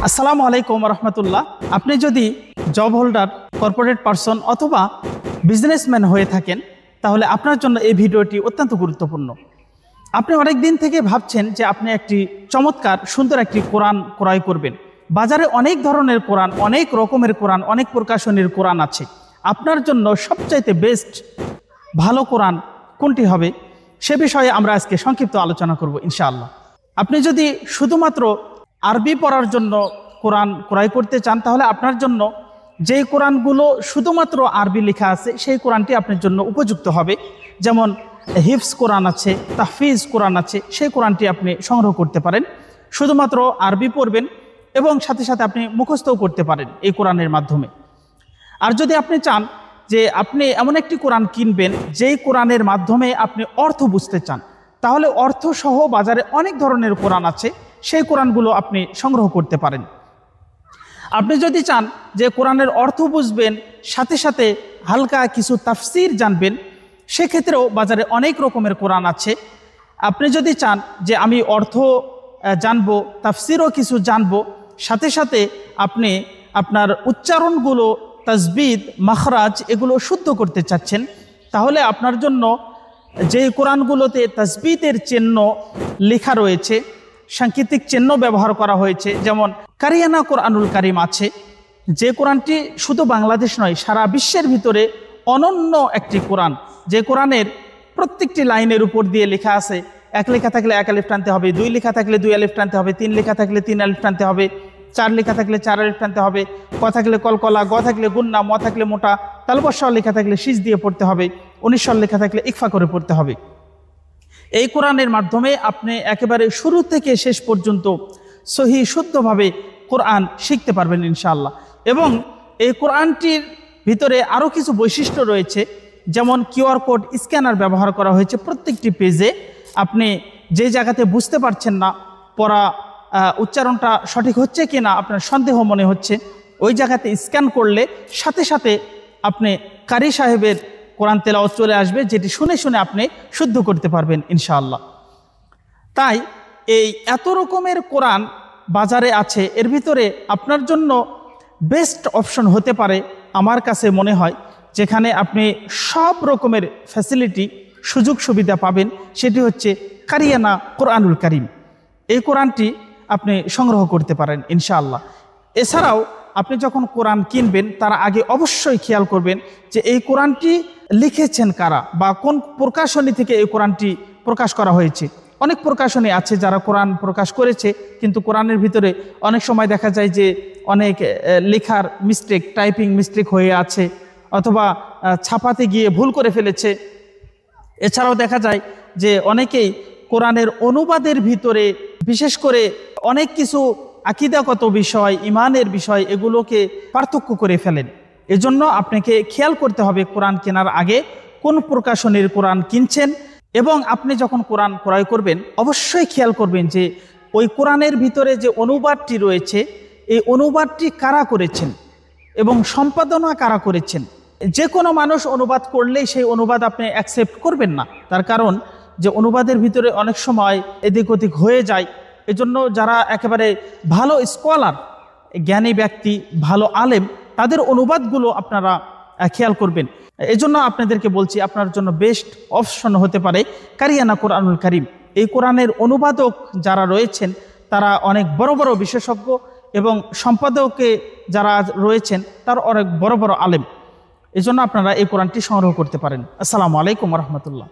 আসসালামু আলাইকুম রহমতুল্লাহ। আপনি যদি জব হোল্ডার, কর্পোরেট পারসন অথবা বিজনেসম্যান হয়ে থাকেন, তাহলে আপনার জন্য এই ভিডিওটি অত্যন্ত গুরুত্বপূর্ণ। আপনি অনেক দিন থেকে ভাবছেন যে আপনি একটি চমৎকার সুন্দর একটি কোরআন ক্রয় করবেন। বাজারে অনেক ধরনের কোরআন, অনেক রকমের কোরআন, অনেক প্রকাশনীর কোরআন আছে। আপনার জন্য সবচাইতে বেস্ট ভালো কোরআন কোনটি হবে, সে বিষয়ে আমরা আজকে সংক্ষিপ্ত আলোচনা করব ইনশাআল্লাহ। আপনি যদি শুধুমাত্র আরবি পড়ার জন্য কোরআন ক্রয় করতে চান, তাহলে আপনার জন্য যেই কোরআনগুলো শুধুমাত্র আরবি লেখা আছে সেই কোরআনটি আপনার জন্য উপযুক্ত হবে। যেমন হিফজ কোরআন আছে, তাহফিজ কোরআন আছে, সেই কোরআনটি আপনি সংগ্রহ করতে পারেন। শুধুমাত্র আরবি পড়বেন এবং সাথে সাথে আপনি মুখস্থও করতে পারেন এই কোরআনের মাধ্যমে। আর যদি আপনি চান যে আপনি এমন একটি কোরআন কিনবেন যেই কোরআনের মাধ্যমে আপনি অর্থ বুঝতে চান, তাহলে অর্থসহ বাজারে অনেক ধরনের কোরআন আছে, সেই কোরআনগুলো আপনি সংগ্রহ করতে পারেন। আপনি যদি চান যে কোরআনের অর্থ বুঝবেন, সাথে সাথে হালকা কিছু তাফসির জানবেন, সেক্ষেত্রেও বাজারে অনেক রকমের কোরআন আছে। আপনি যদি চান যে আমি অর্থ জানবো, তাফসিরও কিছু জানবো, সাথে সাথে আপনি আপনার উচ্চারণগুলো, তাজবিদ, মাখরাজ এগুলো শুদ্ধ করতে চাচ্ছেন, তাহলে আপনার জন্য যে কোরআনগুলোতে তাজবিদের চিহ্ন লেখা রয়েছে, সাংকেতিক চিহ্ন ব্যবহার করা হয়েছে, যেমন কারিয়ানা কোরআনুল কারিম আছে, যে কোরআনটি শুধু বাংলাদেশ নয়, সারা বিশ্বের ভিতরে অনন্য একটি কোরআন। যে কোরআনের প্রত্যেকটি লাইনের উপর দিয়ে লেখা আছে, এক লেখা থাকলে এক আলিফ টানতে হবে, দুই লেখা থাকলে দুই আলিফ টানতে হবে, তিন লেখা থাকলে তিন আলিফ টানতে হবে, চার লেখা থাকলে চার আলিফ টানতে হবে, ক থাকলে কলকলা, গ থাকলে গুন্না, ম থাকলে মোটা, তালবস্ব লেখা থাকলে শীষ দিয়ে পড়তে হবে, 19 লেখা থাকলে ইকফা করে পড়তে হবে। এই কোরআনের মাধ্যমে আপনি একেবারে শুরু থেকে শেষ পর্যন্ত সহি শুদ্ধভাবে কোরআন শিখতে পারবেন ইনশাআল্লাহ। এবং এই কোরআনটির ভিতরে আরও কিছু বৈশিষ্ট্য রয়েছে, যেমন কিউআর কোড স্ক্যানার ব্যবহার করা হয়েছে প্রত্যেকটি পেজে। আপনি যে জায়গাতে বুঝতে পারছেন না, পড়া উচ্চারণটা সঠিক হচ্ছে কি না আপনার সন্দেহ মনে হচ্ছে, ওই জায়গাতে স্ক্যান করলে সাথে সাথে আপনি কারি সাহেবের কোরআন তেলাওয়াত চলে আসবে, যেটি শুনে শুনে আপনি শুদ্ধ করতে পারবেন ইনশাআল্লাহ। তাই এই এত রকমের কোরআন বাজারে আছে, এর ভিতরে আপনার জন্য বেস্ট অপশন হতে পারে আমার কাছে মনে হয়, যেখানে আপনি সব রকমের ফ্যাসিলিটি, সুযোগ সুবিধা পাবেন, সেটি হচ্ছে কারিয়ানা কোরআনুল কারিম। এই কোরআনটি আপনি সংগ্রহ করতে পারেন ইনশাআল্লাহ। এছাড়াও আপনি যখন কোরআন কিনবেন, তার আগে অবশ্যই খেয়াল করবেন যে এই কোরআনটি লিখেছেন কারা, বা কোন প্রকাশনী থেকে এই কোরআনটি প্রকাশ করা হয়েছে। অনেক প্রকাশনী আছে যারা কোরআন প্রকাশ করেছে, কিন্তু কোরআনের ভিতরে অনেক সময় দেখা যায় যে অনেক লেখার মিস্টেক, টাইপিং মিস্টেক হয়ে আছে, অথবা ছাপাতে গিয়ে ভুল করে ফেলেছে। এছাড়াও দেখা যায় যে অনেকেই কোরআনের অনুবাদের ভিতরে বিশেষ করে অনেক কিছু আকীদাগত বিষয়, ইমানের বিষয়, এগুলোকে পার্থক্য করে ফেলেন। এজন্য আপনাকে খেয়াল করতে হবে কোরআন কেনার আগে কোন প্রকাশনীর কোরআন কিনছেন, এবং আপনি যখন কোরআন ক্রয় করবেন অবশ্যই খেয়াল করবেন যে ওই কোরআনের ভিতরে যে অনুবাদটি রয়েছে, এই অনুবাদটি কারা করেছেন এবং সম্পাদনা কারা করেছেন। যে কোনো মানুষ অনুবাদ করলেই সেই অনুবাদ আপনি অ্যাকসেপ্ট করবেন না, তার কারণ যে অনুবাদের ভিতরে অনেক সময় এদিক ওদিক হয়ে যায়। এজন্য যারা একেবারে ভালো স্কলার, জ্ঞানী ব্যক্তি, ভালো আলেম, তাদের অনুবাদগুলো আপনারা খেয়াল করবেন। এজন্য আপনাদেরকে বলছি, আপনার জন্য বেস্ট অপশন হতে পারে কারিয়ানা কোরআনুল কারিম। এই কোরআনের অনুবাদক যারা রয়েছেন তারা অনেক বড় বড় বিশেষজ্ঞ, এবং সম্পাদকে যারা রয়েছেন তার অনেক বড় বড় আলেম। এজন্য আপনারা এই কোরআনটি সংগ্রহ করতে পারেন। আসসালামু আলাইকুম রহমতুল্লাহ।